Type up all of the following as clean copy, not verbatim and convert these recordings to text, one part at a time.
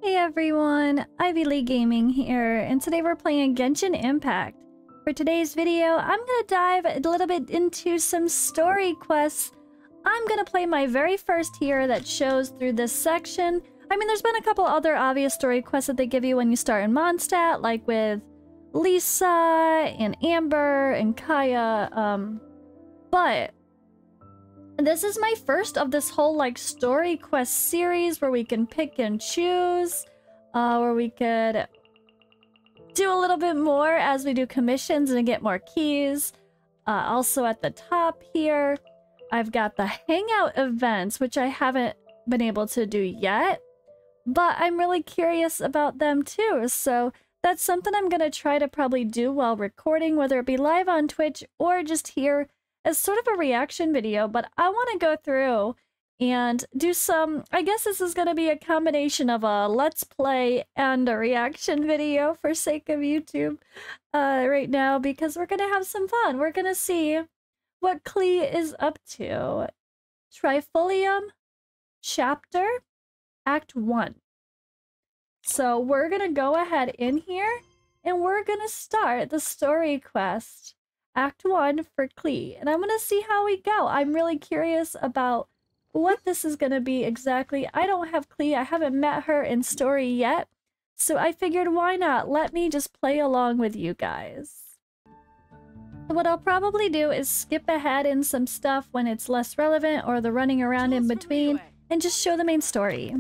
Hey everyone, IvyLeeGaming here, and today we're playing Genshin Impact. For today's video, I'm gonna dive a little bit into some story quests. I'm gonna play my very first here that shows through this section. I mean, there's been a couple other obvious story quests that they give you when you start in Mondstadt, like with Lisa and Amber and Kaya, but this is my first of this whole like story quest series where we can pick and choose, where we could do a little bit more as we do commissions and get more keys. Also at the top here, I've got the hangout events, which I haven't been able to do yet, but I'm really curious about them too. So that's something I'm gonna try to probably do while recording, whether it be live on Twitch or just here as sort of a reaction video. But I want to go through and do some, I guess this is going to be a combination of a let's play and a reaction video for sake of YouTube right now, because we're going to have some fun. We're going to see what Klee is up to. Trifolium chapter act 1. So we're going to go ahead in here and we're going to start the story quest. Act 1 for Klee, and I'm gonna see how we go. I'm really curious about what this is gonna be exactly. I don't have Klee, I haven't met her in story yet, so I figured why not let me just play along with you guys. What I'll probably do is skip ahead in some stuff when it's less relevant or the running around in between and just show the main story.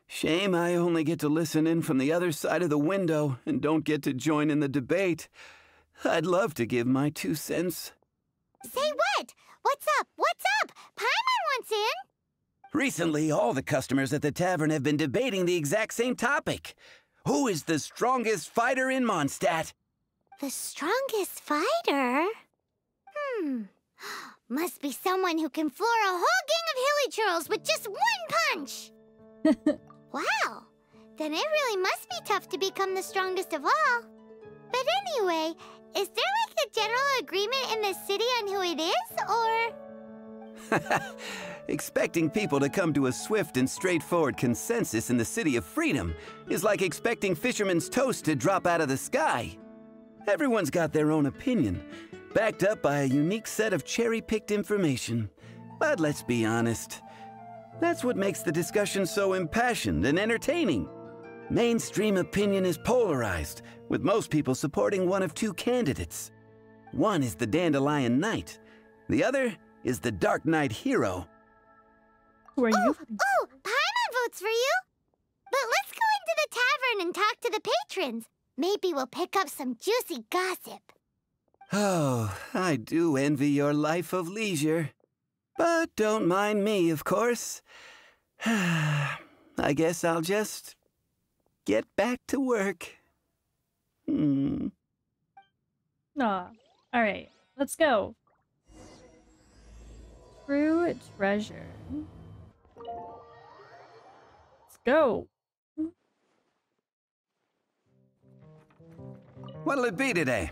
Shame I only get to listen in from the other side of the window and don't get to join in the debate. I'd love to give my 2 cents. Say what? What's up? What's up? Paimon wants in. Recently, all the customers at the tavern have been debating the exact same topic. Who is the strongest fighter in Mondstadt? The strongest fighter? Must be someone who can floor a whole gang of hilly churls with just one punch. Wow, then it really must be tough to become the strongest of all. But anyway, is there like a general agreement in the city on who it is, or? Expecting people to come to a swift and straightforward consensus in the City of Freedom is like expecting fisherman's toast to drop out of the sky. Everyone's got their own opinion, backed up by a unique set of cherry-picked information. But let's be honest, that's what makes the discussion so impassioned and entertaining. Mainstream opinion is polarized, with most people supporting one of 2 candidates. One is the Dandelion Knight. The other is the Dark Knight Hero. Who are you? Oh, Paimon votes for you. But let's go into the tavern and talk to the patrons. Maybe we'll pick up some juicy gossip. Oh, I do envy your life of leisure. But don't mind me, of course. I guess I'll just get back to work. Aw. Alright, let's go. True treasure. Let's go. What'll it be today?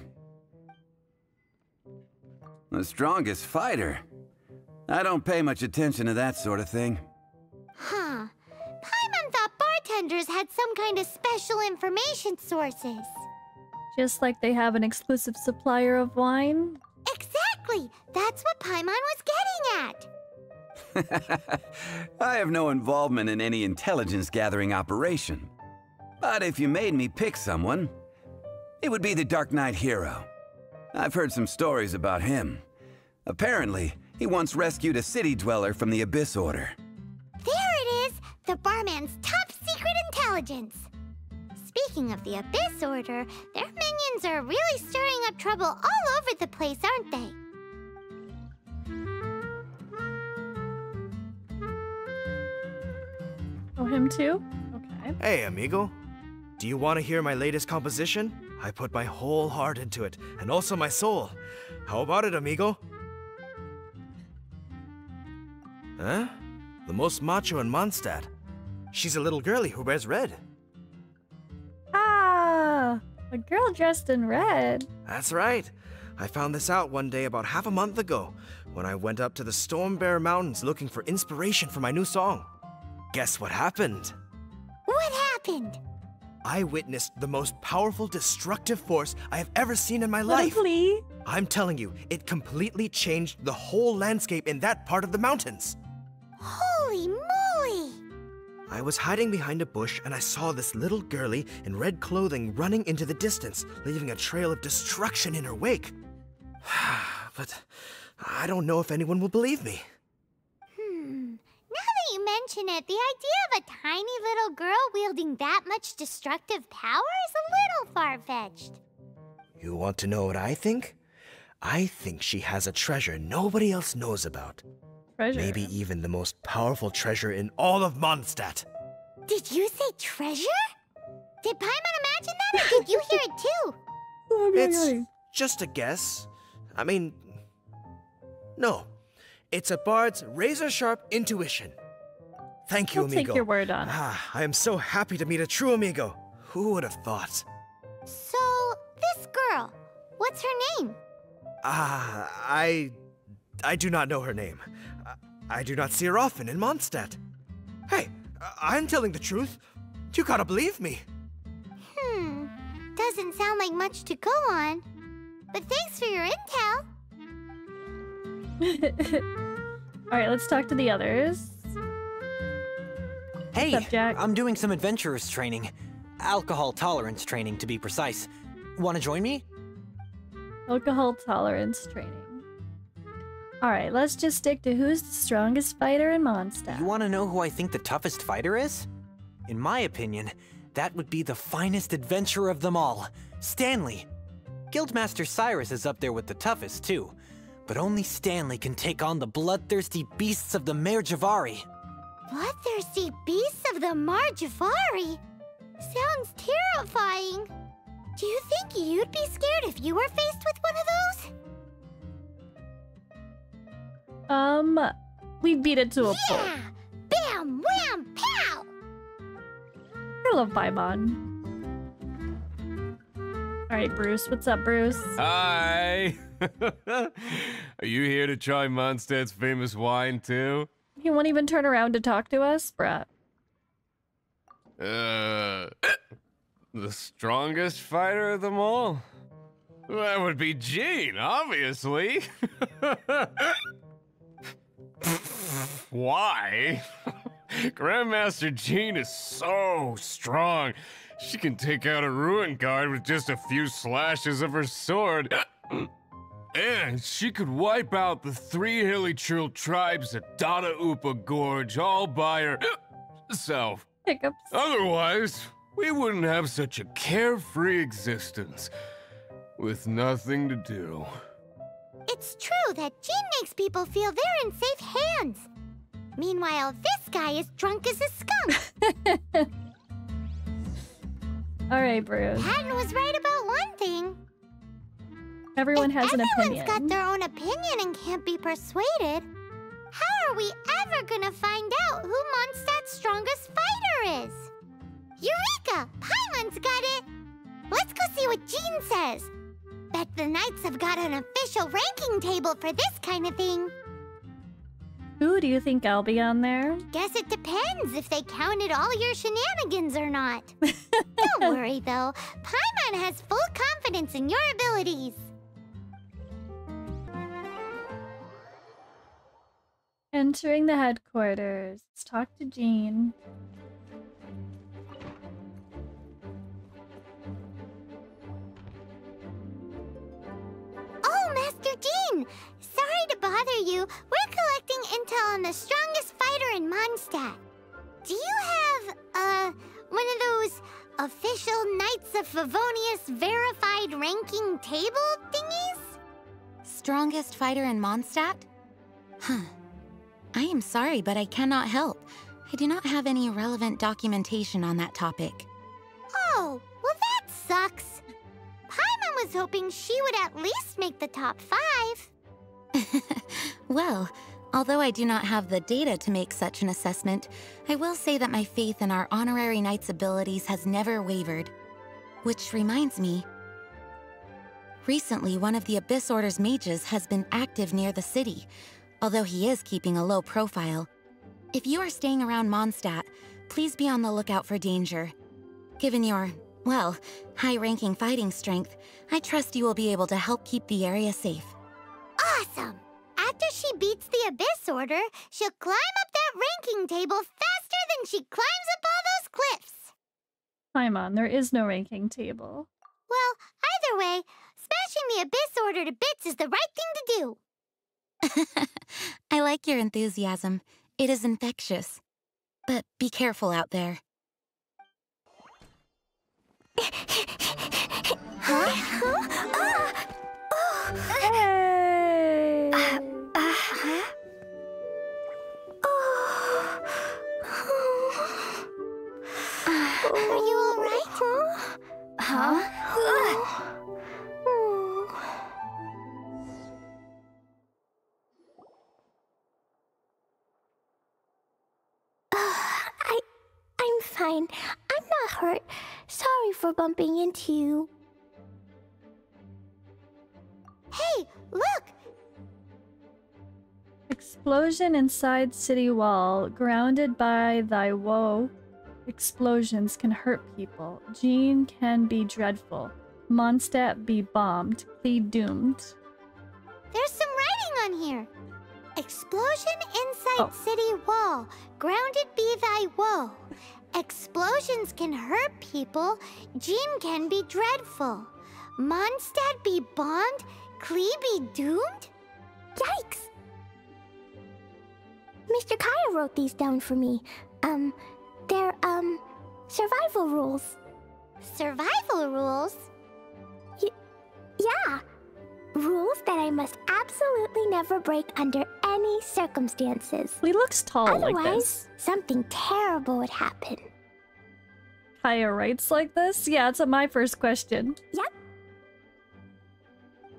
The strongest fighter? I don't pay much attention to that sort of thing. Huh. Paimon thought bartenders had some kind of special information sources. Just like they have an exclusive supplier of wine. Exactly! That's what Paimon was getting at. I have no involvement in any intelligence-gathering operation. But if you made me pick someone, it would be the Dark Knight Hero. I've heard some stories about him. Apparently, he once rescued a city dweller from the Abyss Order. There it is! The barman's top secret intelligence! Speaking of the Abyss Order, their minions are really stirring up trouble all over the place, aren't they? Oh, him too? Okay. Hey, amigo. Do you want to hear my latest composition? I put my whole heart into it, and also my soul. How about it, amigo? Huh? The most macho in Mondstadt. She's a little girlie who wears red. Ah, a girl dressed in red. That's right. I found this out one day about half a month ago, when I went up to the Storm Bear Mountains looking for inspiration for my new song. Guess what happened? What happened? I witnessed the most powerful destructive force I have ever seen in my life. Klee. I'm telling you, it completely changed the whole landscape in that part of the mountains. Holy moly! I was hiding behind a bush and I saw this little girlie in red clothing running into the distance, leaving a trail of destruction in her wake. But I don't know if anyone will believe me. Now that you mention it, the idea of a tiny little girl wielding that much destructive power is a little far-fetched. You want to know what I think? I think she has a treasure nobody else knows about. Treasure. Maybe even the most powerful treasure in all of Mondstadt. Did you say treasure? Did Paimon imagine that, or did you hear it too? It's just a guess. I mean, no. It's a bard's razor-sharp intuition. Thank you, I'll amigo. take your word on it. I am so happy to meet a true amigo. Who would have thought? So, this girl, what's her name? I do not know her name. I do not see her often in Mondstadt. Hey, I'm telling the truth. You gotta believe me. Doesn't sound like much to go on. But thanks for your intel. Alright, let's talk to the others. Hey, What's up, Jack? I'm doing some adventurers training. Alcohol tolerance training, to be precise. Want to join me? Alcohol tolerance training. Alright, let's just stick to who's the strongest fighter in Mondstadt. You want to know who I think the toughest fighter is? In my opinion, that would be the finest adventurer of them all, Stanley. Guildmaster Cyrus is up there with the toughest, too. But only Stanley can take on the bloodthirsty beasts of the Mare Javari. Bloodthirsty beasts of the Mare Javari? Sounds terrifying. Do you think you'd be scared if you were faced with one of those? We beat it to a pulp. Yeah! Bam! Wham! Pow! I love Paimon. Alright, Bruce. What's up, Bruce? Hi! Are you here to try Mondstadt's famous wine, too? He won't even turn around to talk to us? Bruh. The strongest fighter of them all? That would be Jean, obviously. Why? Grandmaster Jean is so strong. She can take out a ruin guard with just a few slashes of her sword. And she could wipe out the 3 hilly churl tribes at Dada Upa Gorge all by herself. Hiccups. Otherwise, we wouldn't have such a carefree existence with nothing to do. It's true that Jean makes people feel they're in safe hands. Meanwhile, this guy is drunk as a skunk. Alright, Bruce. Patton was right about one thing. Everyone If has an everyone's opinion. got their own opinion and can't be persuaded, how are we ever gonna find out who Mondstadt's strongest fighter is? Eureka! Paimon's got it! Let's go see what Jean says. Bet the Knights have got an official ranking table for this kind of thing. Who do you think I'll be on there? Guess it depends if they counted all your shenanigans or not. Don't worry, though. Paimon has full confidence in your abilities. Entering the headquarters. Let's talk to Jean. Oh, Master Jean! Sorry to bother you. We're collecting intel on the strongest fighter in Mondstadt. Do you have, one of those official Knights of Favonius verified ranking table thingies? Strongest fighter in Mondstadt? Huh. I am sorry, but I cannot help. I do not have any relevant documentation on that topic. Oh, well that sucks. Paimon was hoping she would at least make the top 5. Well, although I do not have the data to make such an assessment, I will say that my faith in our honorary knight's abilities has never wavered. Which reminds me, Recently, one of the Abyss Order's mages has been active near the city, although he is keeping a low profile. If you are staying around Mondstadt, please be on the lookout for danger. Given your, well, high-ranking fighting strength, I trust you will be able to help keep the area safe. Awesome! After she beats the Abyss Order, she'll climb up that ranking table faster than she climbs up all those cliffs! Time on, there is no ranking table. Well, either way, smashing the Abyss Order to bits is the right thing to do! I like your enthusiasm. It is infectious. But be careful out there. Huh? Hey! Are you alright? Huh? I'm fine. I'm not hurt. Sorry for bumping into you. Hey, look! Explosion inside city wall. Grounded by thy woe. Explosions can hurt people. Jean can be dreadful. Mondstadt be bombed. Klee doomed. There's some writing on here. Explosion inside city wall. Grounded be thy woe. Explosions can hurt people. Jean can be dreadful. Mondstadt be bombed. Klee be doomed? Yikes! Mr. Kaya wrote these down for me. They're, survival rules. Survival rules? Yeah. Rules that I must absolutely never break under any circumstances. He looks tall like Otherwise, this. something terrible would happen. Kaya writes like this? Yeah, it's my first question. Yep.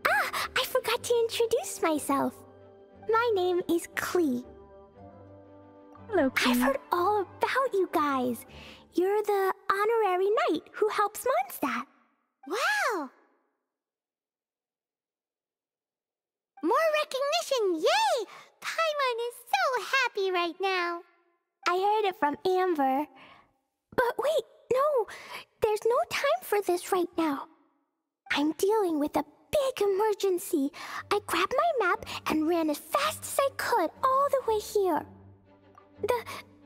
Ah, I forgot to introduce myself. My name is Klee. Hello, Klee. I've heard all about you guys. You're the honorary knight who helps Mondstadt. Wow! More recognition, yay! Paimon is so happy right now. I heard it from Amber. But wait, no, there's no time for this right now. I'm dealing with a big emergency. I grabbed my map and ran as fast as I could all the way here.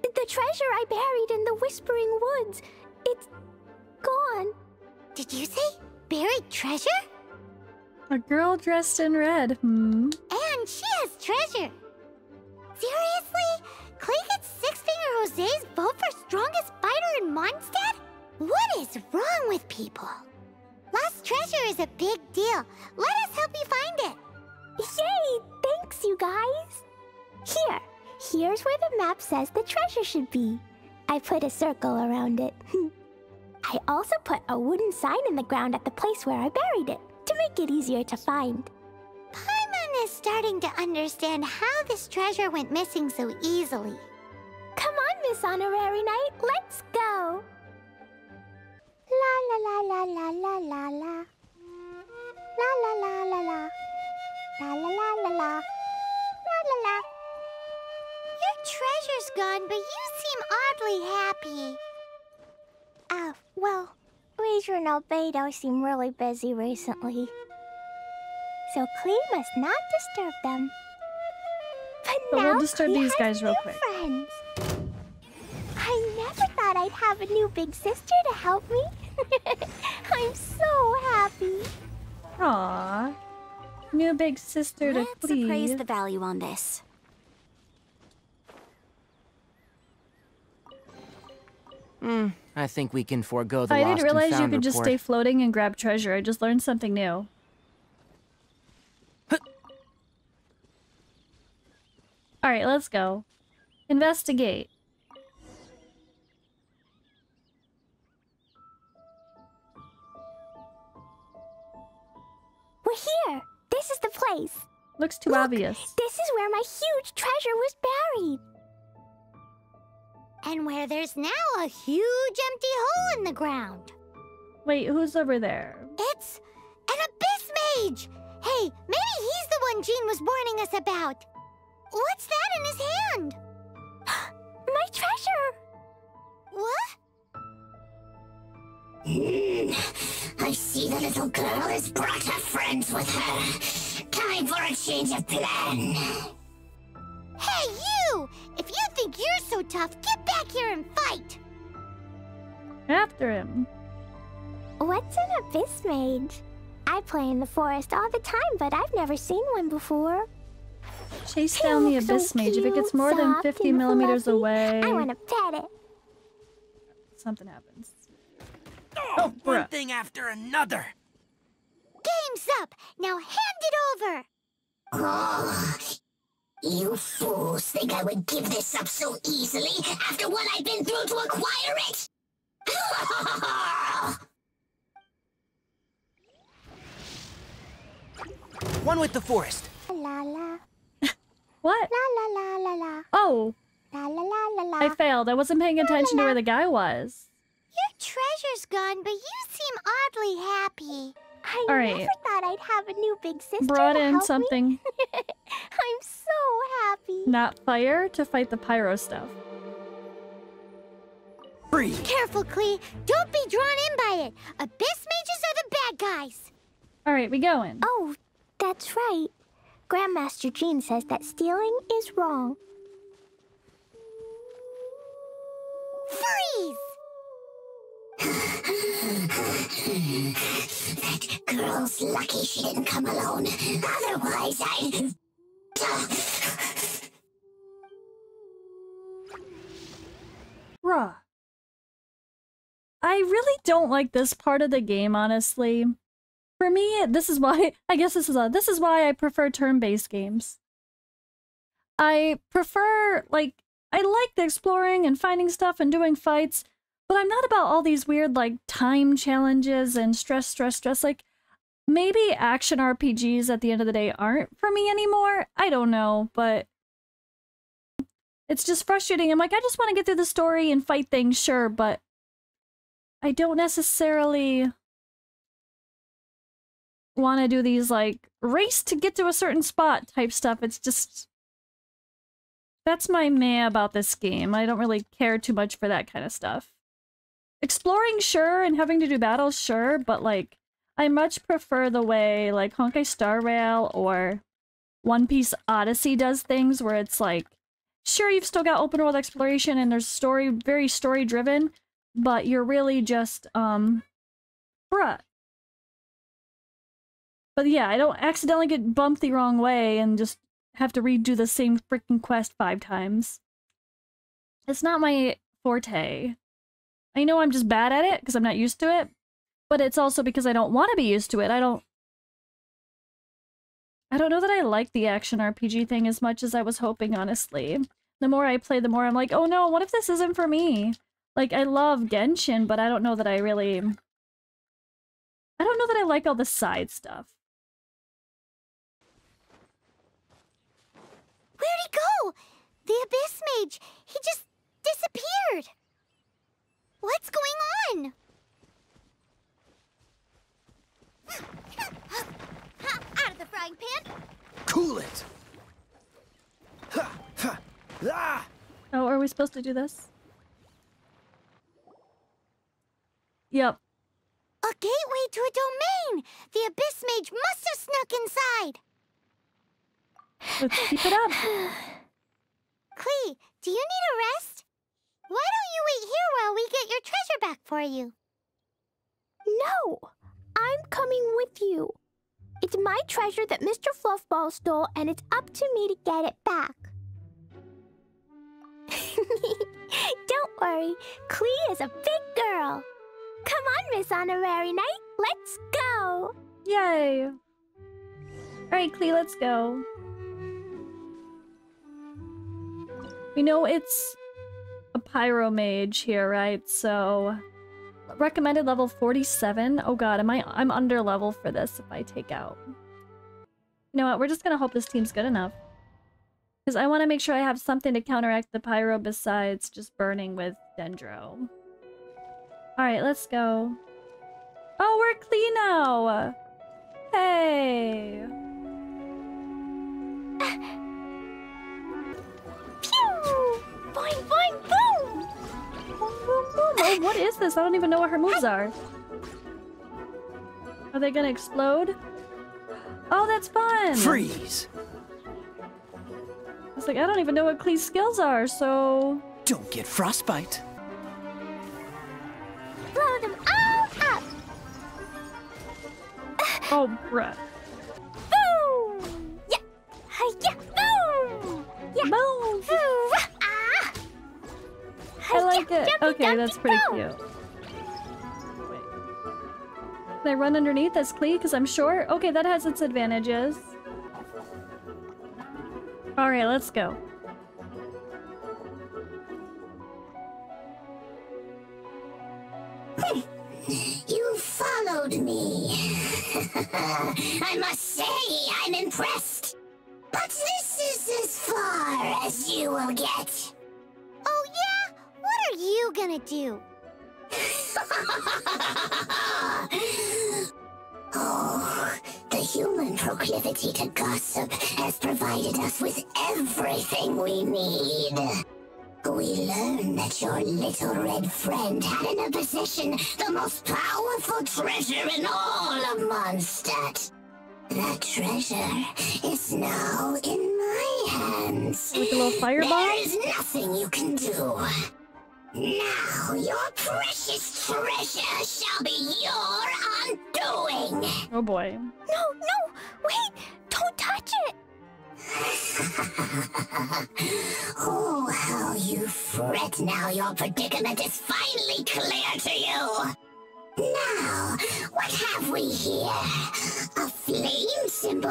The treasure I buried in the Whispering Woods, it's gone. Did you say buried treasure? A girl dressed in red. And she has treasure. Seriously? Klee gets Six-Finger Jose's vote for strongest fighter in Mondstadt? What is wrong with people? Lost treasure is a big deal. Let us help you find it. Yay! Thanks, you guys. Here's where the map says the treasure should be. I put a circle around it. I also put a wooden sign in the ground at the place where I buried it, to make it easier to find. Paimon is starting to understand how this treasure went missing so easily. Come on, Miss Honorary Knight, let's go! La la la la la la la la. La la la la la. La la la la la. La la la. Your treasure's gone, but you seem oddly happy. Well, Razor and Albedo seem really busy recently. So Klee must not disturb them. But now we'll disturb these guys real quick. Friends. I never thought I'd have a new big sister to help me. I'm so happy. Aww. New big sister to Let's Klee. appraise the value on this. I think we can forego the I lost didn't realize and you found could just report. stay floating and grab treasure. I just learned something new. Alright, let's go. Investigate. We're here. This is the place. Looks too Look, obvious. This is where my huge treasure was buried. And where there's now a huge empty hole in the ground. Wait, who's over there? It's an abyss mage! Hey, maybe he's the one Jean was warning us about. What's that in his hand? My treasure! What? I see the little girl has brought her friends with her. Time for a change of plan. Hey, you! If you think you're so tough, get back here and fight! After him. What's an abyss mage? I play in the forest all the time, but I've never seen one before. Chase down the abyss mage. If it gets more than 50 millimeters away, I want to pet it. something happens. Oh, one thing after another. Game's up! Now hand it over! Oh, you fools think I would give this up so easily after what I've been through to acquire it? One with the forest. La la. What? La la la la la. Oh, La la la la la. I failed. I wasn't paying attention to where the guy was. Your treasure's gone, but you seem oddly happy. I All right. never thought I'd have a new big sister Brought to in help something, me. I'm so happy. not fire, to fight the pyro stuff. Free. Careful, Klee. Don't be drawn in by it. Abyss mages are the bad guys. All right, we going. Oh, that's right. Grandmaster Jean says that stealing is wrong. Freeze! That girl's lucky she didn't come alone. Otherwise, I'd... Bruh. I really don't like this part of the game, honestly. For me, this is why, I guess this is why I prefer turn-based games. I prefer, like, I like the exploring and finding stuff and doing fights, but I'm not about all these weird, like, time challenges and stress. Like, maybe action RPGs at the end of the day aren't for me anymore. I don't know, but it's just frustrating. I'm like, I just want to get through the story and fight things, sure, but I don't necessarily want to do these, like, race to get to a certain spot type stuff. It's just... That's my meh about this game. I don't really care too much for that kind of stuff. Exploring, sure, and having to do battles, sure, but, like, I much prefer the way, like, Honkai Star Rail or One Piece Odyssey does things, where it's like, sure, you've still got open world exploration and there's story, very story-driven, but you're really just, bruh. But yeah, I don't accidentally get bumped the wrong way and just have to redo the same freaking quest 5 times. It's not my forte. I know I'm just bad at it because I'm not used to it, but it's also because I don't want to be used to it. I don't know that I like the action RPG thing as much as I was hoping, honestly. The more I play, the more I'm like, oh no, what if this isn't for me? Like, I love Genshin, but I don't know that I really... I don't know that I like all the side stuff. Where'd he go? The Abyss Mage. He just disappeared. What's going on? Out of the frying pan. Cool it! Ha, ha, ah! Oh, are we supposed to do this? Yep. A gateway to a domain. The Abyss Mage must have snuck inside. Let's keep it up. Klee, do you need a rest? Why don't you wait here while we get your treasure back for you? No, I'm coming with you. It's my treasure that Mr. Fluffball stole, and it's up to me to get it back. Don't worry, Klee is a big girl. Come on, Miss Honorary Knight, let's go. Yay. Alright, Klee, let's go. We know it's a pyro mage here, right? So recommended level 47. Oh god, I'm under level for this if I take out. You know what? We're just gonna hope this team's good enough. Because I want to make sure I have something to counteract the pyro besides just burning with Dendro. Alright, let's go. Oh, we're Klee now! Hey! Pew! Boing, boing, boom! Boom, boom, boom. Oh, what is this? I don't even know what her moves are. Are they gonna explode? Oh, that's fun! Freeze! It's like, I don't even know what Klee's skills are, so... Don't get frostbite. Blow them all up! Oh, bruh. Boom! Yeah! Hi-ya! Boom! Yeah! Boom! Ah! I like it. Jumpy, Okay, that's jumpy, pretty go. cute. Wait. Can I run underneath as Klee? Because I'm short? Okay, that has its advantages. Alright, let's go. You followed me. I must say, I'm impressed. But this is as far as you will get. Oh, yeah? What are you gonna do? Oh, the human proclivity to gossip has provided us with everything we need. We learned that your little red friend had in her possession the most powerful treasure in all of Mondstadt. That treasure is now in my hands. Like a little fireball? There is nothing you can do. Now your precious treasure shall be your undoing. Oh boy. No, no! Wait! Don't touch it! Oh, how you fret now your predicament is finally clear to you. Now, what have we here? A flame symbol.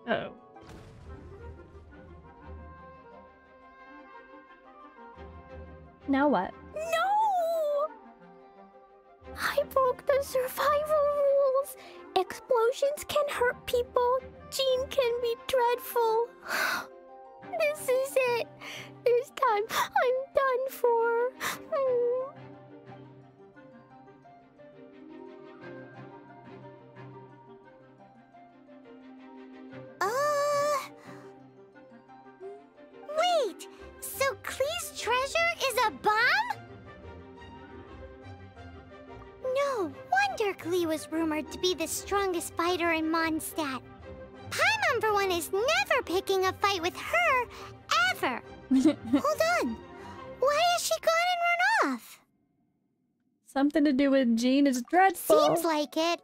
Uh-oh. Now what? No! I broke the survival rules. Explosions can hurt people. Jean can be dreadful. This is it. This time, I'm done for. Wait, so Klee's treasure is a bomb? No wonder Klee was rumored to be the strongest fighter in Mondstadt. Paimon, for one, is never picking a fight with her, ever. Hold on. Why has she gone and run off? Something to do with Jean is dreadful. Seems like it.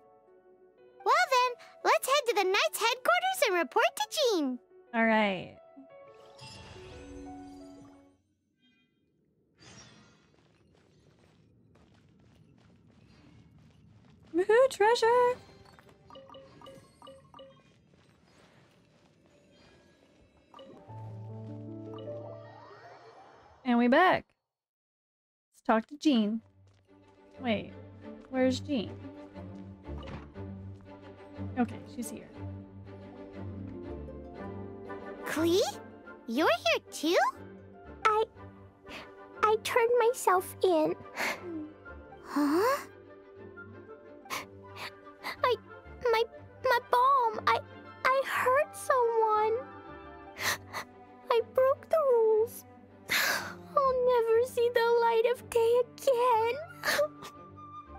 Well then, let's head to the Knight's headquarters and report to Jean. Alright. Woohoo, treasure! And we back. Let's talk to Jean. Wait, where's Jean? Okay, she's here. Klee? You're here too? I turned myself in. Huh? My bomb. I hurt someone. I broke the rules. I'll never see the light of day again.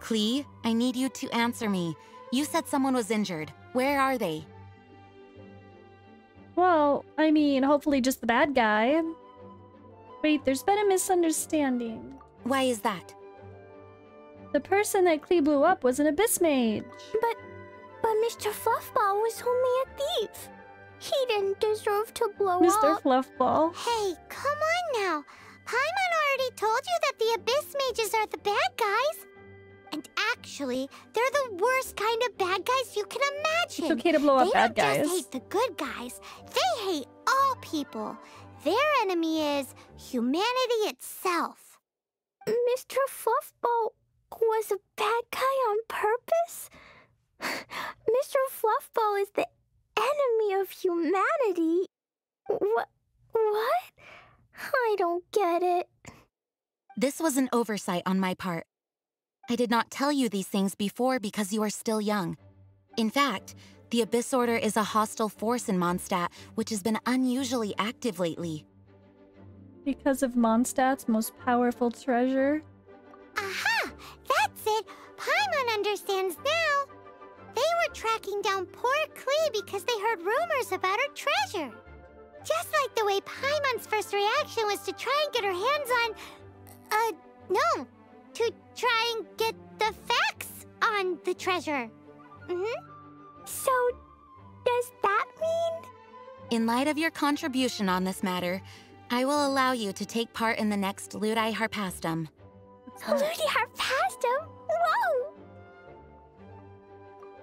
Klee, I need you to answer me. You said someone was injured. Where are they? Well, I mean, hopefully just the bad guy. Wait, there's been a misunderstanding. Why is that? The person that Klee blew up was an abyss mage. But Mr. Fluffball was only a thief. He didn't deserve to blow Mr. up. Fluffball. Hey, come on now. Paimon already told you that the Abyss Mages are the bad guys. And actually, they're the worst kind of bad guys you can imagine. It's okay to blow up bad They don't guys. just hate the good guys. They hate all people. Their enemy is humanity itself. Mr. Fluffball was a bad guy on purpose? Mr. Fluffball is the enemy of humanity? What? I don't get it. This was an oversight on my part. I did not tell you these things before because you are still young. In fact, the Abyss Order is a hostile force in Mondstadt, which has been unusually active lately. Because of Mondstadt's most powerful treasure? Aha! That's it! Paimon understands now! They were tracking down poor Klee because they heard rumors about her treasure. Just like the way Paimon's first reaction was to try and get her hands on... no. To try and get the facts on the treasure. So, does that mean? In light of your contribution on this matter, I will allow you to take part in the next Ludi Harpastum. Ludi Harpastum? Whoa!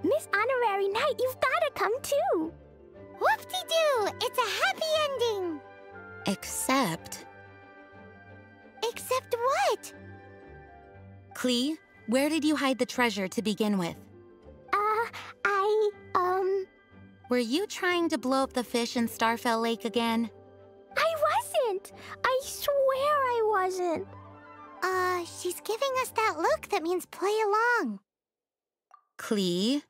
Miss Honorary Knight, you've gotta come too! Whoop-de-doo! It's a happy ending! Except... Except what? Klee, where did you hide the treasure to begin with? Were you trying to blow up the fish in Starfell Lake again? I wasn't! I swear I wasn't! She's giving us that look that means play along. Klee?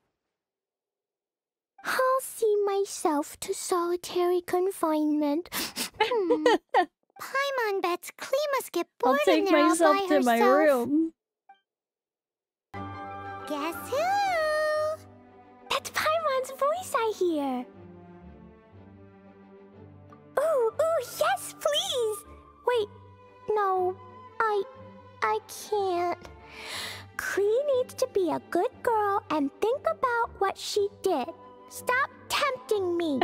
I'll see myself to solitary confinement. Paimon bets Klee must get bored I'll in take there all myself by to herself. my room. Guess who? That's Paimon's voice I hear. Ooh, yes, please! Wait, no, I can't. Klee needs to be a good girl and think about what she did. Stop tempting me.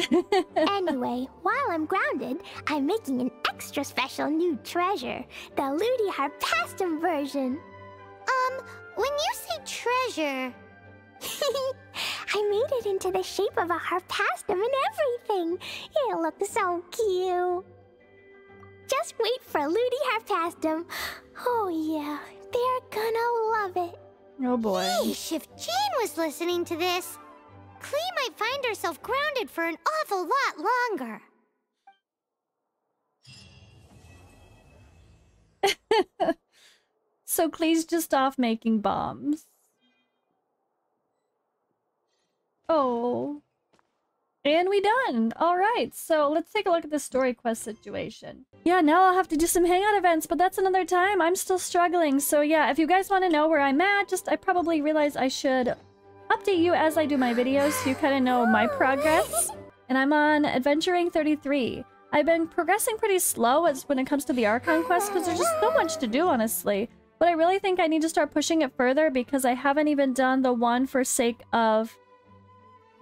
Anyway, while I'm grounded, I'm making an extra special new treasure, the Ludi Harpastum version. When you say treasure... I made it into the shape of a harpastum and everything. It'll look so cute. Just wait for Ludi Harpastum. Oh yeah, they're gonna love it. Oh boy. Yeesh, if Jean was listening to this, Klee might find herself grounded for an awful lot longer. So Klee's just off making bombs. Oh. And we done! Alright, so let's take a look at the story quest situation. Yeah, now I'll have to do some hangout events, but that's another time. I'm still struggling, so yeah, if you guys want to know where I'm at, I probably realize I should update you as I do my videos so you kind of know my progress. And I'm on Adventuring 33. I've been progressing pretty slow when it comes to the Archon quest because there's just so much to do, honestly. But I really think I need to start pushing it further because I haven't even done the one for sake of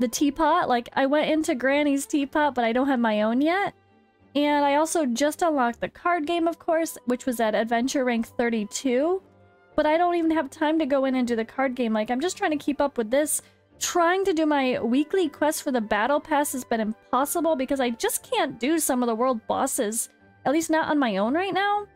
the teapot. Like, I went into Granny's teapot, but I don't have my own yet. And I also just unlocked the card game, of course, which was at Adventure Rank 32. But I don't even have time to go in and do the card game. Like, I'm just trying to keep up with this. Trying to do my weekly quest for the battle pass has been impossible because I just can't do some of the world bosses. At least not on my own right now.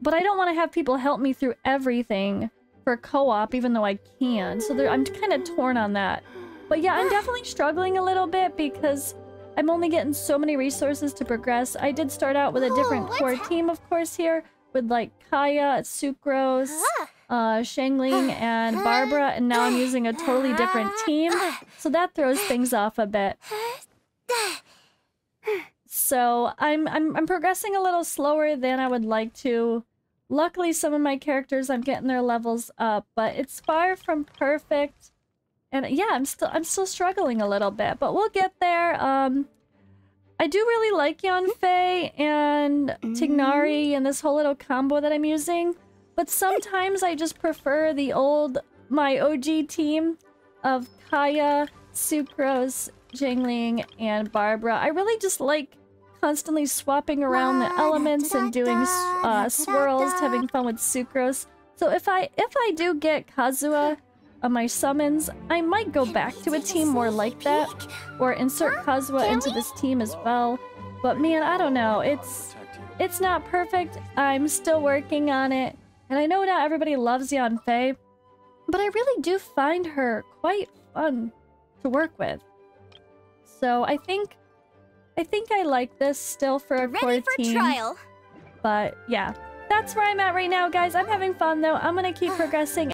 But I don't want to have people help me through everything for co-op, even though I can. So I'm kind of torn on that. But yeah, I'm definitely struggling a little bit because I'm only getting so many resources to progress. I did start out with a different core team, of course, here. With like Kaya, Sucrose, Shangling, and Barbara. And now I'm using a totally different team. So that throws things off a bit. So I'm progressing a little slower than I would like to. Luckily, some of my characters, I'm getting their levels up, but it's far from perfect. And yeah, I'm still struggling a little bit, but we'll get there. I do really like Yanfei and Tignari and this whole little combo that I'm using, but sometimes I just prefer my OG team of Kaya, Sucrose, Jingling, and Barbara. I really just like constantly swapping around the elements and doing swirls, having fun with Sucrose. So if I do get Kazuha on my summons, I might go back to a team more like that, or insert Kazuha into this team as well. But man, I don't know. It's not perfect. I'm still working on it, and I know not everybody loves Yanfei, but I really do find her quite fun to work with. So I think I like this still for a core team. Trial. But yeah, that's where I'm at right now, guys. I'm having fun though. I'm gonna keep progressing.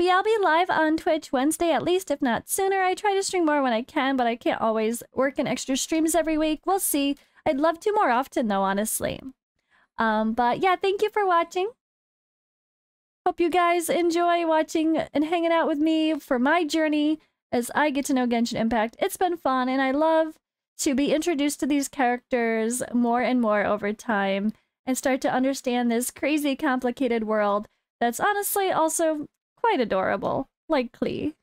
But yeah, I'll be live on Twitch Wednesday at least, if not sooner. I try to stream more when I can, but I can't always work in extra streams every week. We'll see. I'd love to more often though, honestly. But yeah, thank you for watching. Hope you guys enjoy watching and hanging out with me for my journey as I get to know Genshin Impact. It's been fun, and I love to be introduced to these characters more and more over time and start to understand this crazy, complicated world that's honestly also quite adorable, like Klee.